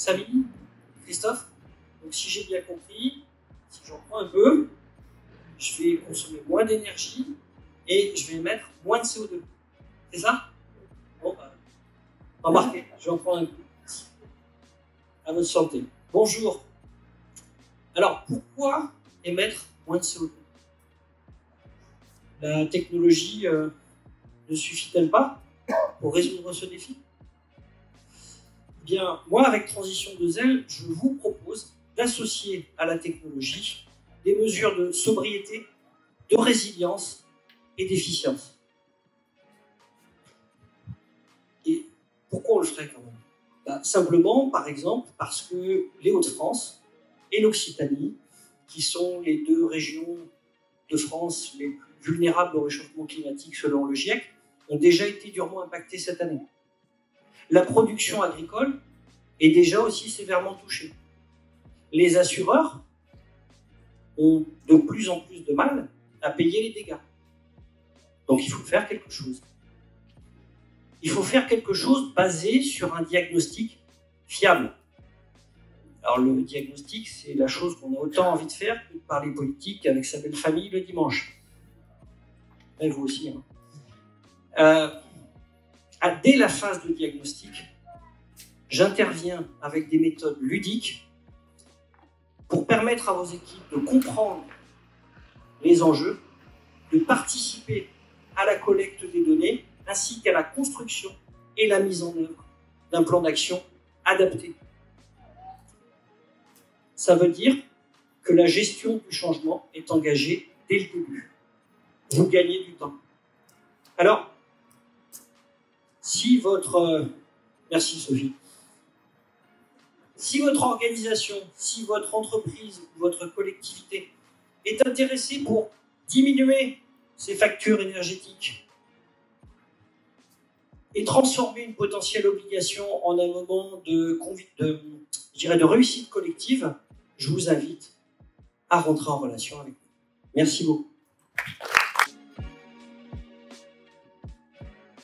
Samy, Christophe, donc si j'ai bien compris, si j'en prends un peu, je vais consommer moins d'énergie et je vais émettre moins de CO2. C'est ça? Bon, embarquez, je vais en prendre un peu. À votre santé. Bonjour. Alors, pourquoi émettre moins de CO2? La technologie ne suffit-elle pas pour résoudre ce défi? Bien, moi, avec Transition 2L, je vous propose d'associer à la technologie des mesures de sobriété, de résilience et d'efficience. Et pourquoi on le ferait quand même? Simplement, par exemple, parce que les Hauts-de-France et l'Occitanie, qui sont les deux régions de France les plus vulnérables au réchauffement climatique selon le GIEC, ont déjà été durement impactées cette année. La production agricole est déjà aussi sévèrement touchée. Les assureurs ont de plus en plus de mal à payer les dégâts. Donc il faut faire quelque chose. Il faut faire quelque chose basé sur un diagnostic fiable. Alors le diagnostic, c'est la chose qu'on a autant envie de faire que de parler politique avec sa belle famille le dimanche. Et vous aussi. Dès la phase de diagnostic, j'interviens avec des méthodes ludiques pour permettre à vos équipes de comprendre les enjeux, de participer à la collecte des données, ainsi qu'à la construction et la mise en œuvre d'un plan d'action adapté. Ça veut dire que la gestion du changement est engagée dès le début. Vous gagnez du temps. Alors, si votre... merci Sophie. Si votre organisation, si votre entreprise ou votre collectivité est intéressée pour diminuer ses factures énergétiques et transformer une potentielle obligation en un moment de réussite collective, je vous invite à rentrer en relation avec nous. Merci beaucoup.